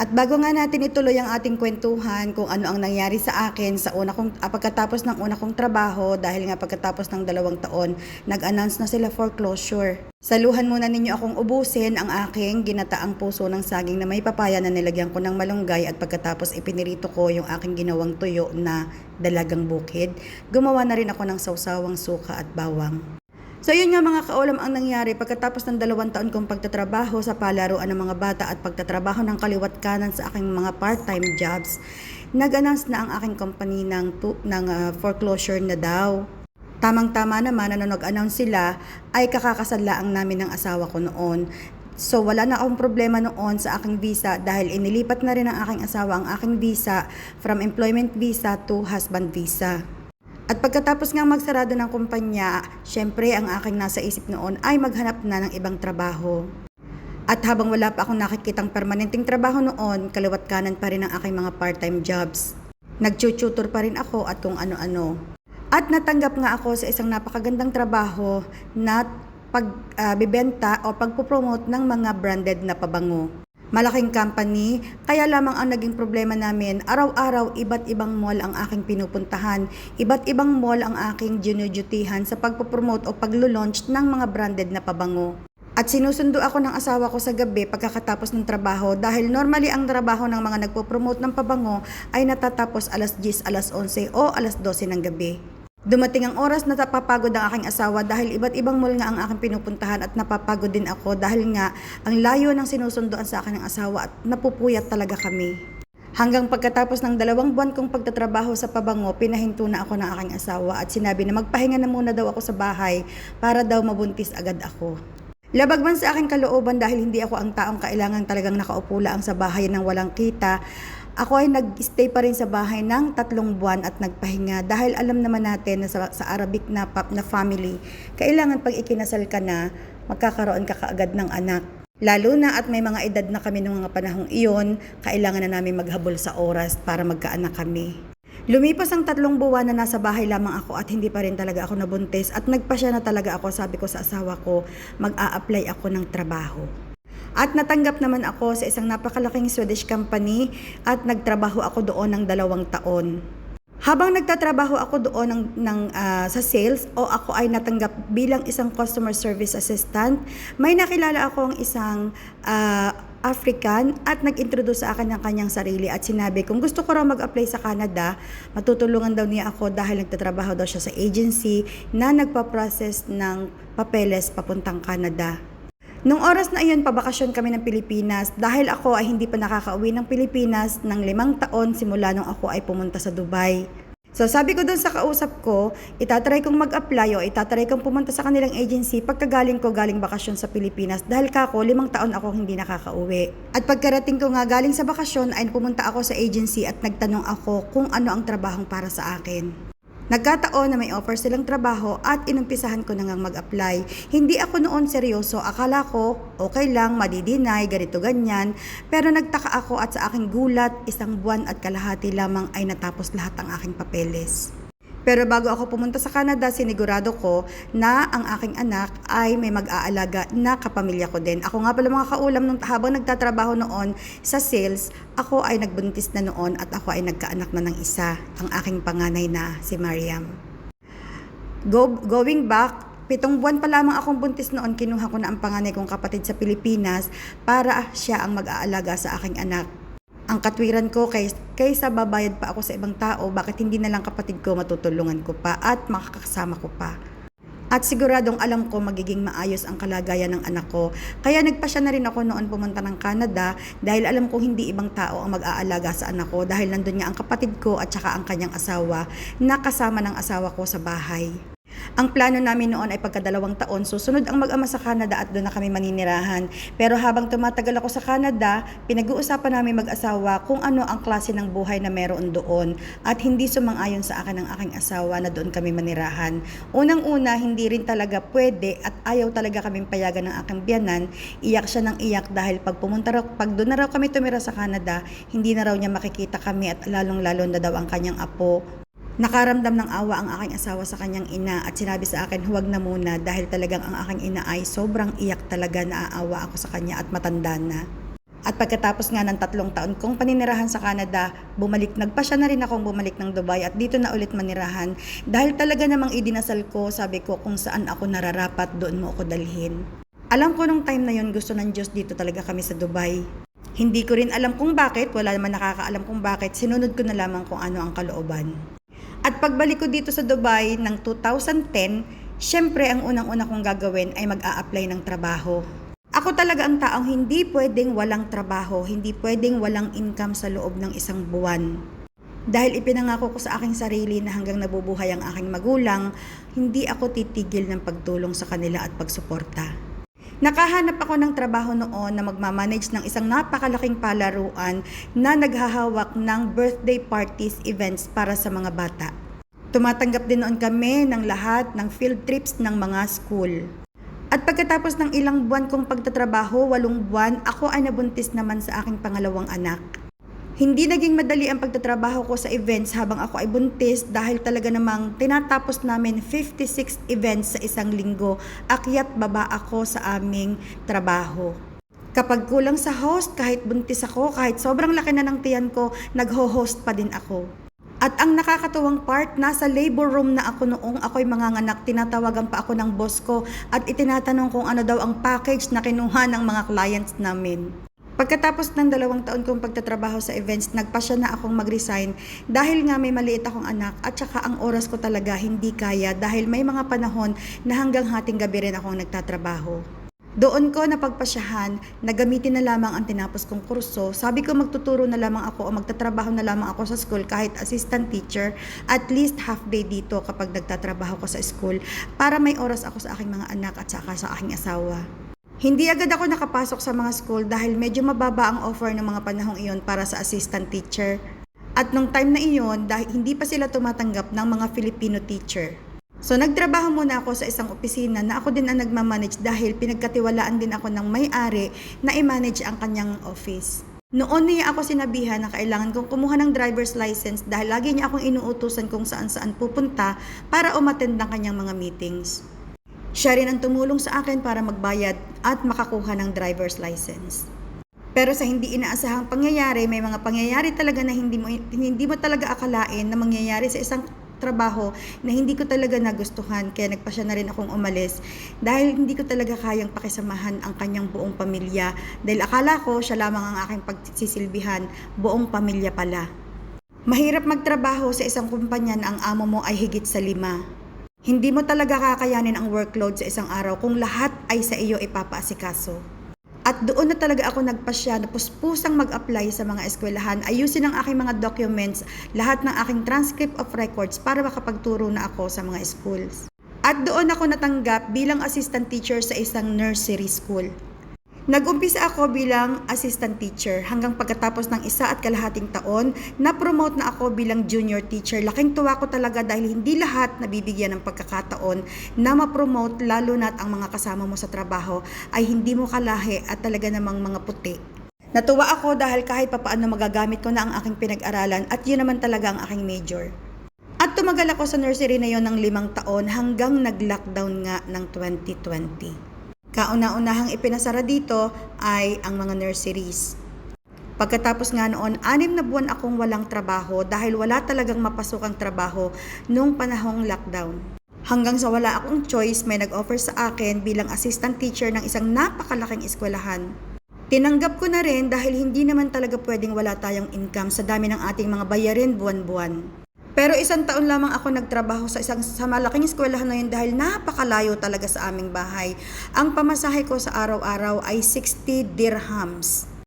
At bago nga natin ituloy ang ating kwentuhan kung ano ang nangyari sa akin sa pagkatapos ng una kong trabaho, dahil nga pagkatapos ng 2 taon, nag-announce na sila foreclosure. Saluhan muna ninyo akong ubusin ang aking ginataang puso ng saging na may papaya na nilagyan ko ng malunggay, at pagkatapos ipinirito ko yung aking ginawang tuyo na dalagang bukid. Gumawa na rin ako ng sawsawang suka at bawang. So yun nga mga kaulam ang nangyari pagkatapos ng 2 taon kong pagtatrabaho sa palaruan ng mga bata at pagtatrabaho ng kaliwat kanan sa aking mga part-time jobs. Nag-announce na ang aking company ng foreclosure na daw. Tamang-tama naman na nag-announce sila ay kakakasadlaang namin ng asawa ko noon. So wala na akong problema noon sa aking visa dahil inilipat na rin ng aking asawa ang aking visa from employment visa to husband visa. At pagkatapos nga magsarado ng kumpanya, syempre ang aking nasa isip noon ay maghanap na ng ibang trabaho. At habang wala pa akong nakikitang permanenteng trabaho noon, kaliwat kanan pa rin ang aking mga part-time jobs. Nag-tutor pa rin ako at kung ano-ano. At natanggap nga ako sa isang napakagandang trabaho na pagbibenta o pagpupromote ng mga branded na pabango. Malaking company, kaya lamang ang naging problema namin, araw-araw iba't ibang mall ang aking pinupuntahan, iba't ibang mall ang aking dinudutihan sa pagpopromote o paglo-launch ng mga branded na pabango. At sinusundo ako ng asawa ko sa gabi pagkatapos ng trabaho dahil normally ang trabaho ng mga nagpo-promote ng pabango ay natatapos alas 10, alas 11 o alas 12 ng gabi. Dumating ang oras na napapagod ang aking asawa dahil iba't ibang mall nga ang aking pinupuntahan at napapagod din ako dahil nga ang layo ng sinusunduan sa akin ng asawa at napupuyat talaga kami. Hanggang pagkatapos ng 2 buwan kong pagtatrabaho sa pabango, pinahinto na ako ng aking asawa at sinabi na magpahinga na muna daw ako sa bahay para daw mabuntis agad ako. Labag man sa aking kalooban dahil hindi ako ang taong kailangan talagang nakaupo lang sa bahay nang walang kita. Ako ay nag-stay pa rin sa bahay ng 3 buwan at nagpahinga dahil alam naman natin na sa Arabic na family, kailangan pag ikinasal ka na, magkakaroon ka kaagad ng anak. Lalo na at may mga edad na kami ng mga panahong iyon, kailangan na namin maghabol sa oras para magkaanak kami. Lumipas ang 3 buwan na nasa bahay lamang ako at hindi pa rin talaga ako nabuntis at nagpasya na talaga ako, sabi ko sa asawa ko, mag-a-apply ako ng trabaho. At natanggap naman ako sa isang napakalaking Swedish company at nagtrabaho ako doon ng 2 taon. Habang nagtatrabaho ako doon sa sales o ako ay natanggap bilang isang customer service assistant, may nakilala akong isang African at nag-introduce sa akin ng kanyang sarili at sinabi kung gusto ko raw mag-apply sa Canada, matutulungan daw niya ako dahil nagtatrabaho daw siya sa agency na nagpa-process ng papeles papuntang Canada. Nung oras na iyon, pabakasyon kami ng Pilipinas dahil ako ay hindi pa nakakauwi ng Pilipinas ng 5 taon simula nung ako ay pumunta sa Dubai. So sabi ko doon sa kausap ko, itatry kong mag-apply o itatry kong pumunta sa kanilang agency pagkagaling ko galing bakasyon sa Pilipinas dahil kako 5 taon ako hindi nakakauwi. At pagkarating ko nga galing sa bakasyon ay pumunta ako sa agency at nagtanong ako kung ano ang trabahong para sa akin. Nagkataon na may offer silang trabaho at inumpisahan ko na ngang mag-apply. Hindi ako noon seryoso, akala ko okay lang, madidinay, ganito ganyan. Pero nagtaka ako at sa aking gulat, 1 buwan at kalahati lamang ay natapos lahat ang aking papeles. Pero bago ako pumunta sa Canada, sinigurado ko na ang aking anak ay may mag-aalaga na kapamilya ko din. Ako nga pala mga kaulam, habang nagtatrabaho noon sa sales, ako ay nagbuntis na noon at ako ay nagkaanak na ng isa, ang aking panganay na si Mariam. Going back, 7 buwan pa lamang akong buntis noon, kinuha ko na ang panganay kong kapatid sa Pilipinas para siya ang mag-aalaga sa aking anak. Ang katwiran ko kaysa babayad pa ako sa ibang tao, bakit hindi na lang kapatid ko matutulungan ko pa at makakasama ko pa. At siguradong alam ko magiging maayos ang kalagayan ng anak ko. Kaya nagpasya na rin ako noon pumunta ng Canada dahil alam ko hindi ibang tao ang mag-aalaga sa anak ko dahil nandun nga ang kapatid ko at saka ang kanyang asawa na kasama ng asawa ko sa bahay. Ang plano namin noon ay pagka 2 taon, susunod ang mag-ama sa Canada at doon na kami maninirahan. Pero habang tumatagal ako sa Canada, pinag-uusapan namin mag-asawa kung ano ang klase ng buhay na meron doon at hindi sumang-ayon sa akin ng aking asawa na doon kami manirahan. Unang-una, hindi rin talaga pwede at ayaw talaga kaming payagan ng aking biyanan. Iyak siya ng iyak dahil pag doon na raw kami tumira sa Canada, hindi na raw niya makikita kami at lalong-lalo na daw ang kanyang apo. Nakaramdam ng awa ang aking asawa sa kanyang ina at sinabi sa akin huwag na muna dahil talagang ang aking ina ay sobrang iyak talaga, naaawa ako sa kanya at matanda na. At pagkatapos nga ng 3 taon kong paninirahan sa Canada, nagpasya na rin akong bumalik ng Dubai at dito na ulit manirahan. Dahil talaga namang idinasal ko, sabi ko kung saan ako nararapat, doon mo ako dalhin. Alam ko nung time na yon gusto ng Diyos dito talaga kami sa Dubai. Hindi ko rin alam kung bakit, wala naman nakakaalam kung bakit, sinunod ko na lamang kung ano ang kalooban. At pagbalik ko dito sa Dubai ng 2010, syempre ang unang-una kong gagawin ay mag-a-apply ng trabaho. Ako talaga ang taong hindi pwedeng walang trabaho, hindi pwedeng walang income sa loob ng isang buwan. Dahil ipinangako ko sa aking sarili na hanggang nabubuhay ang aking magulang, hindi ako titigil ng pagtulong sa kanila at pagsuporta. Nakahanap ako ng trabaho noon na magmamanage ng isang napakalaking palaruan na naghahawak ng birthday parties events para sa mga bata. Tumatanggap din noon kami ng lahat ng field trips ng mga school. At pagkatapos ng ilang buwan kong pagtatrabaho, 8 buwan, ako ay nabuntis naman sa aking pangalawang anak. Hindi naging madali ang pagtatrabaho ko sa events habang ako ay buntis dahil talaga namang tinatapos namin 56 events sa isang linggo. Akyat baba ako sa aming trabaho. Kapag kulang sa host, kahit buntis ako, kahit sobrang laki na ng tiyan ko, nagho-host pa din ako. At ang nakakatuwang part, nasa labor room na ako noong ako'y manganganak, tinatawagan pa ako ng boss ko at itinatanong kung ano daw ang package na kinuha ng mga clients namin. Pagkatapos ng 2 taon kong pagtatrabaho sa events, nagpasya na akong mag-resign dahil nga may maliit akong anak at saka ang oras ko talaga hindi kaya dahil may mga panahon na hanggang hating gabi rin akong nagtatrabaho. Doon ko napagpasyahan na gamitin na lamang ang tinapos kong kurso. Sabi ko magtuturo na lamang ako o magtatrabaho na lamang ako sa school kahit assistant teacher, at least half day dito kapag nagtatrabaho ko sa school para may oras ako sa aking mga anak at saka sa aking asawa. Hindi agad ako nakapasok sa mga school dahil medyo mababa ang offer ng mga panahong iyon para sa assistant teacher. At nung time na iyon, dahil hindi pa sila tumatanggap ng mga Filipino teacher. So nagtrabaho muna ako sa isang opisina na ako din ang nagmamanage dahil pinagkatiwalaan din ako ng may-ari na i-manage ang kanyang office. Noon niya ako sinabihan na kailangan kong kumuha ng driver's license dahil lagi niya akong inuutusan kung saan-saan pupunta para umattend ng kanyang mga meetings. Siya rin ang tumulong sa akin para magbayad at makakuha ng driver's license. Pero sa hindi inaasahang pangyayari, may mga pangyayari talaga na hindi mo talaga akalain na mangyayari sa isang trabaho na hindi ko talaga nagustuhan, kaya nagpasya na rin akong umalis dahil hindi ko talaga kayang pakisamahan ang kanyang buong pamilya dahil akala ko siya lamang ang aking pagsisilbihan, buong pamilya pala. Mahirap magtrabaho sa isang kumpanya na ang amo mo ay higit sa 5. Hindi mo talaga kakayanin ang workload sa isang araw kung lahat ay sa iyo ipapaasikaso. At doon na talaga ako nagpasya na puspusang mag-apply sa mga eskwelahan, ayusin ang aking mga documents, lahat ng aking transcript of records para makapagturo na ako sa mga schools. At doon ako natanggap bilang assistant teacher sa isang nursery school. Nag-umpisa ako bilang assistant teacher hanggang pagkatapos ng 1.5 taon, na-promote na ako bilang junior teacher. Laking tuwa ko talaga dahil hindi lahat nabibigyan ng pagkakataon na ma-promote, lalo na't ang mga kasama mo sa trabaho ay hindi mo kalahi at talaga namang mga puti. Natuwa ako dahil kahit papaano magagamit ko na ang aking pinag-aralan at yun naman talaga ang aking major. At tumagal ako sa nursery na yon ng 5 taon hanggang nag-lockdown nga ng 2020. Kauna-unahang ipinasara dito ay ang mga nurseries. Pagkatapos nga noon, 6 na buwan akong walang trabaho dahil wala talagang mapasokang trabaho nung panahong lockdown. Hanggang sa wala akong choice, may nag-offer sa akin bilang assistant teacher ng isang napakalaking eskwelahan. Tinanggap ko na rin dahil hindi naman talaga pwedeng wala tayong income sa dami ng ating mga bayarin buwan-buwan. Pero 1 taon lamang ako nagtrabaho sa malaking eskwelahan na yun dahil napakalayo talaga sa aming bahay. Ang pamasahe ko sa araw-araw ay 60 dirhams.